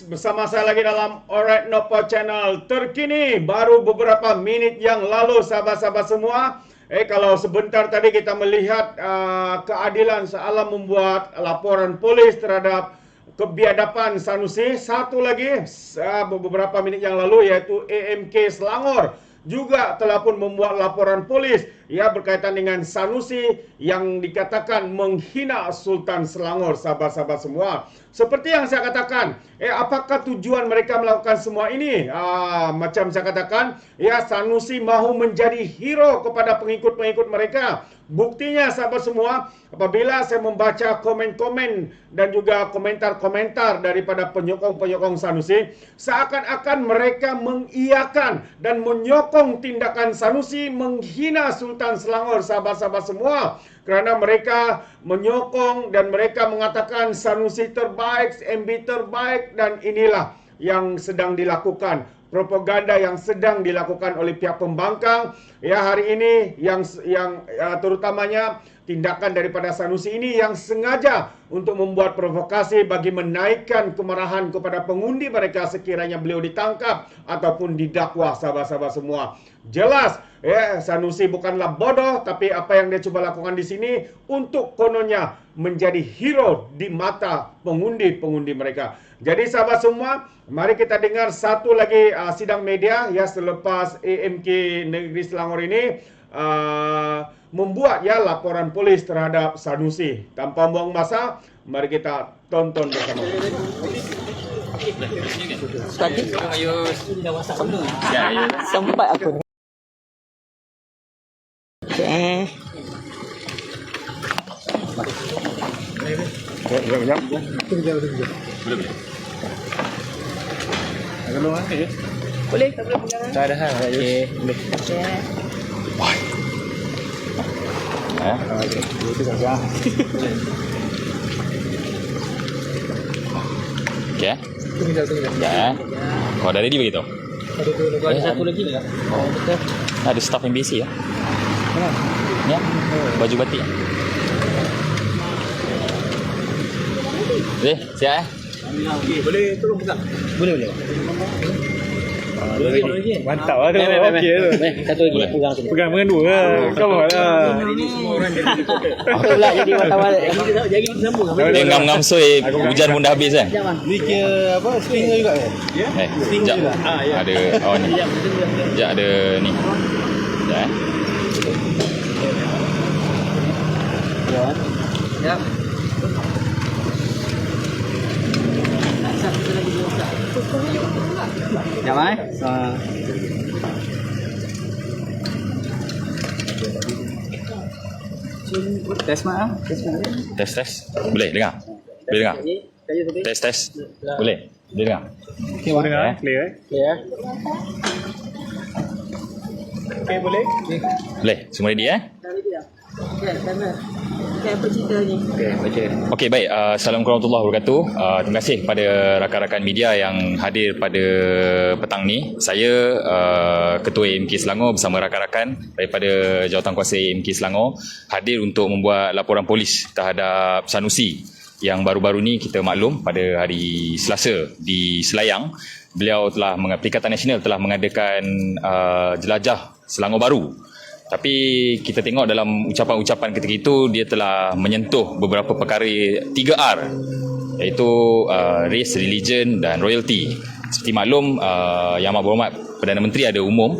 bersama saya lagi dalam Alright Nopo Channel terkini baru beberapa minit yang lalu sahabat-sahabat semua. Kalau sebentar tadi kita melihat keadilan sealam membuat laporan polis terhadap kebiadaban Sanusi. Satu lagi beberapa minit yang lalu yaitu AMK Selangor juga telah pun membuat laporan polis berkaitan dengan Sanusi yang dikatakan menghina Sultan Selangor, sahabat-sahabat semua. Seperti yang saya katakan, apakah tujuan mereka melakukan semua ini? Macam saya katakan, Sanusi mahu menjadi hero kepada pengikut-pengikut mereka. Buktinya sahabat semua, apabila saya membaca komen-komen dan juga komentar-komentar daripada penyokong-penyokong Sanusi, seakan-akan mereka mengiyakan dan menyokong tindakan Sanusi menghina Sultan Selangor, sahabat-sahabat semua. Kerana mereka menyokong dan mereka mengatakan Sanusi terbaik, MB terbaik, dan inilah yang sedang dilakukan. Propaganda yang sedang dilakukan oleh pihak pembangkang hari ini yang terutamanya tindakan daripada Sanusi ini yang sengaja untuk membuat provokasi bagi menaikkan kemarahan kepada pengundi mereka sekiranya beliau ditangkap ataupun didakwa, sahabat-sahabat semua. Jelas Sanusi bukanlah bodoh, tapi apa yang dia cuba lakukan di sini untuk kononnya menjadi hero di mata pengundi-pengundi mereka. Jadi sahabat semua, mari kita dengar satu lagi sidang media selepas AMK Negeri Selangor ini membuat laporan polis terhadap Sanusi. Tanpa buang masa, mari kita tonton bersama. Sempat aku. Boleh, tak boleh pegangan. Tak ada hal. Okey, boleh. Itu saja. Okey. Tunggu. Ya. Kau dah ready begitu? Ada satu lagi tak? Oh, betul. Ada staff MBC ya? Mana? Ya. Baju batik. Boleh, siap Boleh tolong pegang. Boleh. Mantap lah tu. Okey tu. Satu lagi pegang sini. Pegang dengan dua. Kau buat lah. Hari ni semua orang jadi Aku pula jadi wartawan. Jadi sambung. Dia ngam-ngam soi hujan pun dah habis kan? Ni kira apa? Stinger juga ke? Sekejap. Ada ni. Sekejap ada ni. Sekejap Ya. Ya, Mai. Tes mak. Tes. Boleh dengar? Boleh dengar? Tes. Boleh? Boleh dengar? Okey, boleh dengar. Clear. Clear. Okey, boleh. Boleh? Semua ready Okey, timer. Okey, apa ceritanya? Okey, baca. Okey, baik. Assalamualaikum warahmatullahi wabarakatuh. Terima kasih kepada rakan-rakan media yang hadir pada petang ni. Saya Ketua AMK Selangor bersama rakan-rakan daripada Jawatankuasa AMK Selangor hadir untuk membuat laporan polis terhadap Sanusi yang baru-baru ni kita maklum pada hari Selasa di Selayang. Beliau telah, Perikatan Nasional telah mengadakan jelajah Selangor Baru. Tapi kita tengok dalam ucapan-ucapan ketika itu dia telah menyentuh beberapa perkara 3R, iaitu race, religion dan royalty. Seperti maklum, Yang Amat Berhormat Perdana Menteri ada umum,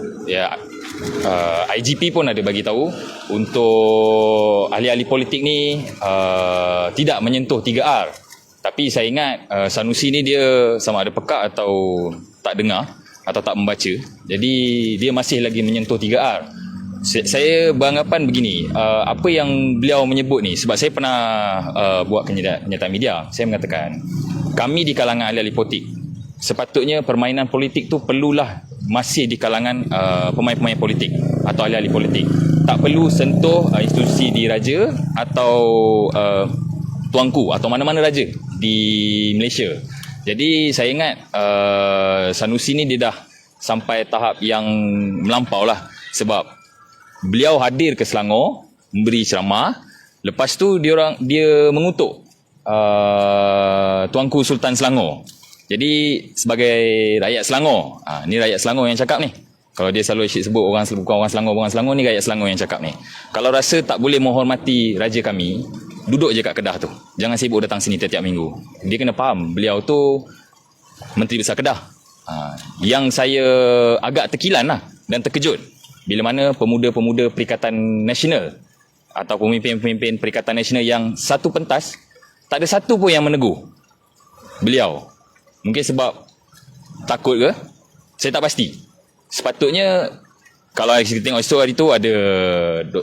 IGP pun ada bagi tahu untuk ahli-ahli politik ni tidak menyentuh 3R. Tapi saya ingat Sanusi ni dia sama ada pekak atau tak dengar atau tak membaca. Jadi dia masih lagi menyentuh 3R. Saya beranggapan begini, apa yang beliau menyebut ni, sebab saya pernah buat kenyataan media, saya mengatakan kami di kalangan ahli-ahli politik, sepatutnya permainan politik tu perlulah masih di kalangan pemain-pemain politik atau ahli-ahli politik. Tak perlu sentuh institusi diraja atau tuanku atau mana-mana raja di Malaysia. Jadi saya ingat Sanusi ni dia dah sampai tahap yang melampau lah, sebab beliau hadir ke Selangor memberi ceramah, lepas tu dia mengutuk Tuanku Sultan Selangor. Jadi sebagai rakyat Selangor, ni rakyat Selangor yang cakap ni. Kalau dia selalu asyik sebut bukan orang Selangor ni rakyat Selangor yang cakap ni. Kalau rasa tak boleh menghormati raja kami, duduk je kat Kedah tu. Jangan sibuk datang sini tiap-tiap minggu. Dia kena faham, beliau tu Menteri Besar Kedah. Yang saya agak terkilan lah dan terkejut bila mana pemuda-pemuda Perikatan Nasional atau pemimpin-pemimpin Perikatan Nasional yang satu pentas, tak ada satu pun yang menegur beliau. Mungkin sebab takut ke? Saya tak pasti. Sepatutnya kalau kita tengok situ hari tu ada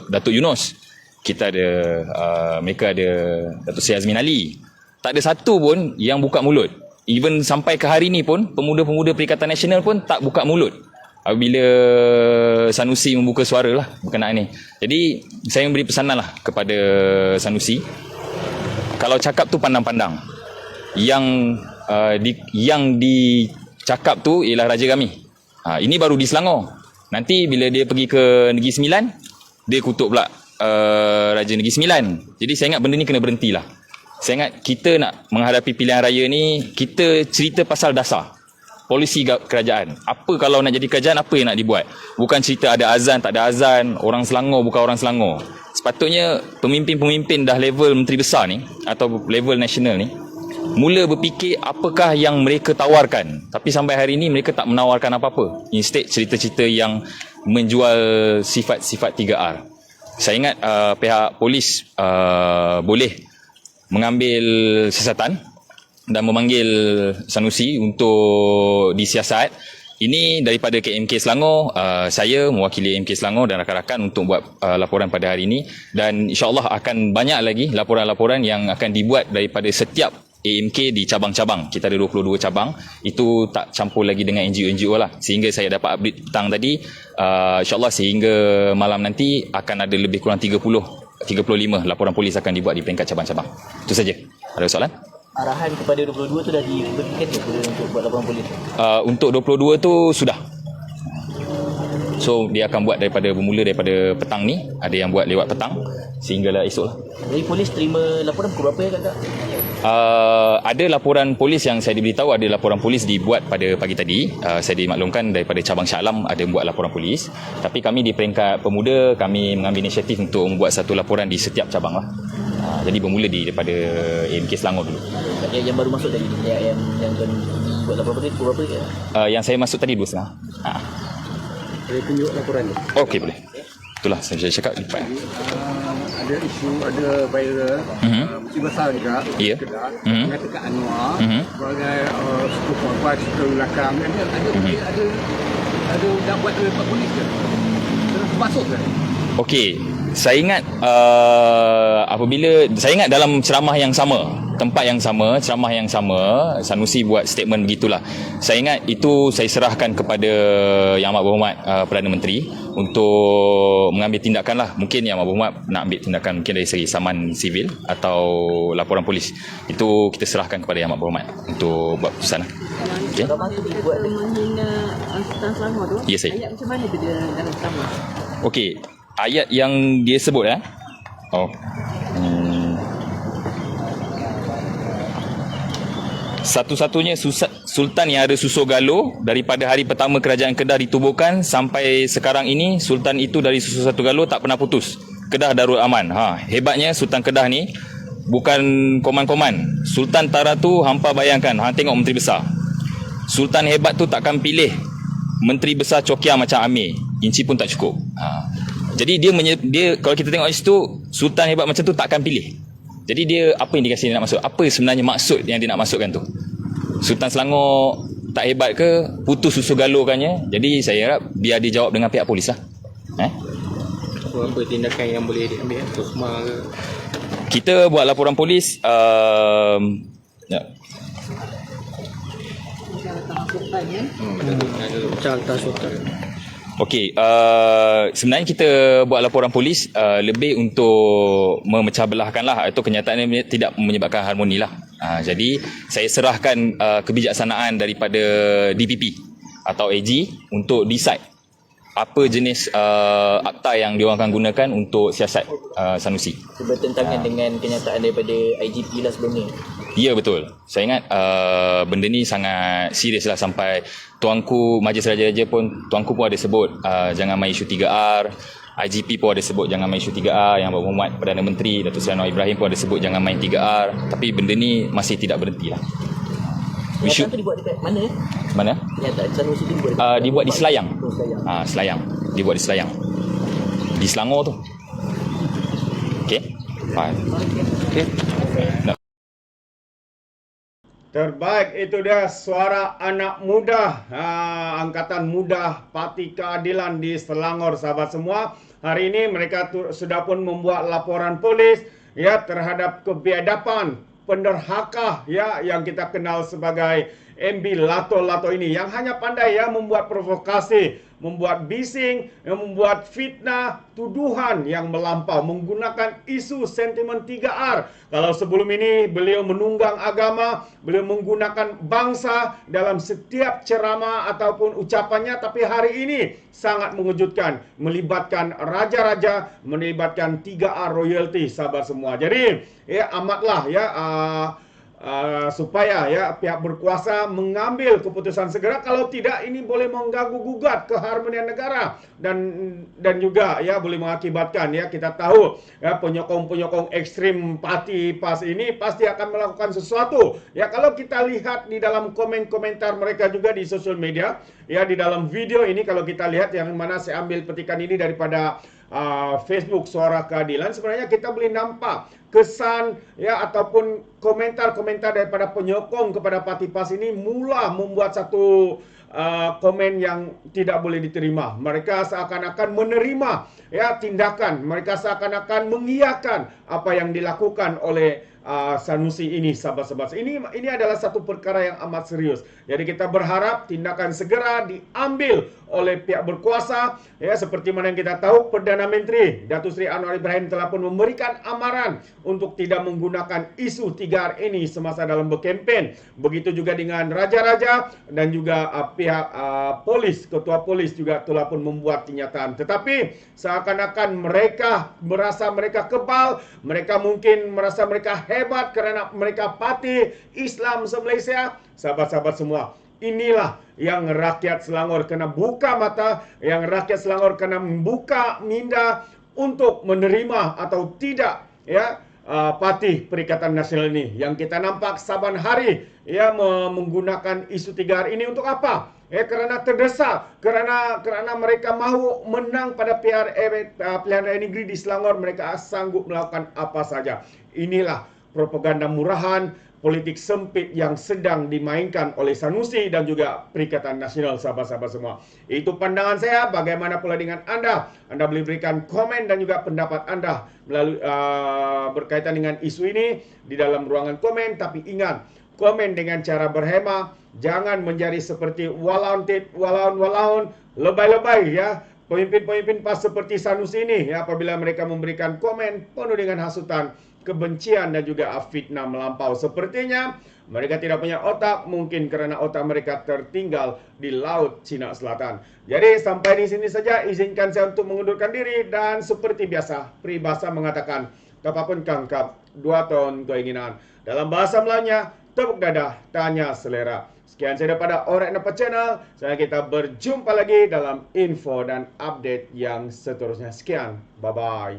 Datuk Yunus, kita ada mereka ada Datuk Seri Azmin Ali. Tak ada satu pun yang buka mulut. Even sampai ke hari ni pun pemuda-pemuda Perikatan Nasional pun tak buka mulut apabila Sanusi membuka suara lah berkenaan ni. Jadi saya memberi pesanan lah kepada Sanusi, kalau cakap tu pandang-pandang. Yang dicakap tu ialah raja kami. Ini baru di Selangor. Nanti bila dia pergi ke Negeri Sembilan, dia kutuk pula Raja Negeri Sembilan. Jadi saya ingat benda ni kena berhentilah. Saya ingat kita nak menghadapi pilihan raya ni, kita cerita pasal dasar polisi kerajaan. Apa kalau nak jadi kerajaan, apa yang nak dibuat? Bukan cerita ada azan, tak ada azan, orang Selangor bukan orang Selangor. Sepatutnya pemimpin-pemimpin dah level menteri besar ni atau level nasional ni mula berfikir apakah yang mereka tawarkan. Tapi sampai hari ini mereka tak menawarkan apa-apa. Instead cerita-cerita yang menjual sifat-sifat 3R. Saya ingat pihak polis boleh mengambil siasatan dan memanggil Sanusi untuk disiasat. Ini daripada KMK Selangor, saya mewakili KMK Selangor dan rakan-rakan untuk buat laporan pada hari ini, dan insya-Allah akan banyak lagi laporan-laporan yang akan dibuat daripada setiap AMK di cabang-cabang. Kita ada 22 cabang. Itu tak campur lagi dengan NGO-NGO lah. Sehingga saya dapat update petang tadi, insya-Allah sehingga malam nanti akan ada lebih kurang 35 laporan polis akan dibuat di peringkat cabang-cabang. Itu saja. Ada soalan? Arahan kepada 22 tu dah diberikan ke untuk buat laporan polis? Untuk 22 tu sudah. So dia akan buat bermula daripada petang ni. Ada yang buat lewat petang sehinggalah esok lah. Jadi polis terima laporan pukul berapa ya kakak? Ada laporan polis yang saya diberitahu, ada laporan polis dibuat pada pagi tadi. Saya dimaklumkan daripada cabang Shah Alam ada buat laporan polis. Tapi kami di peringkat pemuda, kami mengambil inisiatif untuk membuat satu laporan di setiap cabang lah. Jadi bermula daripada AMK Selangor dulu. Yang baru masuk tadi yang buat laporan polis pukul berapa ya? Yang saya masuk tadi 2.30. Boleh tunjuk laporan ni? Okey, boleh. Itulah saya cakap lipat. Ada isu, ada viral, Menteri Besar juga, Ya. Kedah, mengatakan Anwar sebagai suku perempuan, suku belakang. Ada dah buat oleh Pak Polis ke? Terus masuk ke? Okey, saya ingat saya ingat dalam ceramah yang sama, tempat yang sama, ceramah yang sama, Sanusi buat statement begitulah. Saya ingat itu saya serahkan kepada Yang Amat Berhormat Perdana Menteri untuk mengambil tindakan lah. Mungkin Yang Amat Berhormat nak ambil tindakan mungkin dari segi saman sivil atau laporan polis. Itu kita serahkan kepada Yang Amat Berhormat untuk buat keputusan lah. Okay. Kalau tu dibuat menghina Sultan Selangor tu, Ya, saya. ayat macam mana tu dia dalam sama? Okey, ayat yang dia sebut satu-satunya sultan yang ada susul galuh daripada hari pertama kerajaan Kedah ditubuhkan sampai sekarang ini, sultan itu dari susul satu galuh tak pernah putus. Kedah Darul Aman. Hebatnya Sultan Kedah ni bukan koman-koman. Sultan Tara tu hampa bayangkan, tengok menteri besar. Sultan hebat tu takkan pilih menteri besar cokiah macam Amir. Inci pun tak cukup. Jadi dia kalau kita tengok di situ, sultan hebat macam tu takkan pilih. Jadi dia apa indikasi dia nak masuk? Apa sebenarnya maksud yang dia nak masukkan tu? Sultan Selangor tak hebat ke? Putus susu galuhkannya. Jadi saya harap biar dia jawab dengan pihak polis lah. Apa tindakan yang boleh diambil? Semua ke? Kita buat laporan polis. Carta Sultan. Okey, sebenarnya kita buat laporan polis lebih untuk memecah belahkan lah, atau kenyataan ini tidak menyebabkan harmoni lah. Jadi saya serahkan kebijaksanaan daripada DPP atau AG untuk decide apa jenis akta yang diorang akan gunakan untuk siasat Sanusi. Bertentangan dengan kenyataan daripada IGP lah sebelum ni. Ya betul. Saya ingat benda ni sangat serius lah sampai tuanku Majlis Raja-Raja pun, tuanku pun ada sebut jangan main isu 3R. IGP pun ada sebut jangan main isu 3R. Yang Muhammad Perdana Menteri Datuk Seri Anwar Ibrahim pun ada sebut jangan main 3R. Tapi benda ni masih tidak berhenti lah. Kenyataan tu dibuat dekat mana? Mana? Kenyataan Sanusi tu dibuat Dibuat di Selayang. Oh, Selayang. Selayang. Dibuat di Selayang. Di Selangor tu. Okey. Fine. Okey. Terbaik, itu dia suara anak muda, Angkatan Muda Parti Keadilan di Selangor, sahabat semua. Hari ini mereka sudah pun membuat laporan polis ya terhadap kebiadaban penderhaka ya yang kita kenal sebagai MB Lato-Lato ini, yang hanya pandai ya membuat provokasi, membuat bising, yang membuat fitnah, tuduhan yang melampau, menggunakan isu sentimen 3R. Kalau sebelum ini beliau menunggang agama, beliau menggunakan bangsa dalam setiap ceramah ataupun ucapannya, tapi hari ini sangat mengejutkan, melibatkan raja-raja, melibatkan 3R royalty, sahabat semua. Jadi ya amatlah ya supaya ya pihak berkuasa mengambil keputusan segera, kalau tidak ini boleh mengganggu gugat keharmonian negara dan juga ya boleh mengakibatkan ya kita tahu ya penyokong-penyokong ekstrim parti PAS ini pasti akan melakukan sesuatu ya. Kalau kita lihat di dalam komen-komentar mereka juga di sosial media ya, di dalam video ini kalau kita lihat, yang mana saya ambil petikan ini daripada Facebook Suara Keadilan, sebenarnya kita boleh nampak kesan ya ataupun komentar-komentar daripada penyokong kepada parti PAS ini mula membuat satu komen yang tidak boleh diterima. Mereka seakan-akan menerima ya tindakan, mereka seakan-akan mengiyakan apa yang dilakukan oleh Sanusi ini, sahabat-sahabat. Ini adalah satu perkara yang amat serius. Jadi kita berharap tindakan segera diambil oleh pihak berkuasa ya, seperti mana yang kita tahu Perdana Menteri Datuk Seri Anwar Ibrahim telah pun memberikan amaran untuk tidak menggunakan isu 3R ini semasa dalam berkempen. Begitu juga dengan raja-raja dan juga pihak polis, ketua polis juga telah pun membuat kenyataan. Tetapi seakan-akan mereka merasa mereka kebal, mereka mungkin merasa mereka hebat kerana mereka parti Islam se-Malaysia. Sahabat-sahabat semua, inilah yang rakyat Selangor kena buka mata, yang rakyat Selangor kena membuka minda untuk menerima atau tidak ya parti Perikatan Nasional ini, yang kita nampak saban hari ya menggunakan isu 3R ini untuk apa? Kerana terdesak, kerana mereka mahu menang pada pilihan raya negeri di Selangor, mereka sanggup melakukan apa saja. Inilah propaganda murahan, politik sempit yang sedang dimainkan oleh Sanusi dan juga Perikatan Nasional, sahabat-sahabat semua. Itu pandangan saya. Bagaimana pula dengan Anda? Anda boleh berikan komen dan juga pendapat Anda melalui berkaitan dengan isu ini di dalam ruangan komen. Tapi ingat, komen dengan cara berhemah, jangan menjadi seperti walaun, lebay-lebay ya. Pemimpin-pemimpin PAS seperti Sanusi ini ya, apabila mereka memberikan komen penuh dengan hasutan, kebencian dan juga fitnah melampau. Sepertinya mereka tidak punya otak, mungkin kerana otak mereka tertinggal di Laut Cina Selatan. Jadi sampai di sini saja, izinkan saya untuk mengundurkan diri, dan seperti biasa peribahasa mengatakan kapapun kangkap 2 tahun keinginan. Dalam bahasa Melayunya, tepuk dadah, tanya selera. Sekian saya daripada Alright Nampak Channel. Saya kita berjumpa lagi dalam info dan update yang seterusnya. Sekian, bye-bye.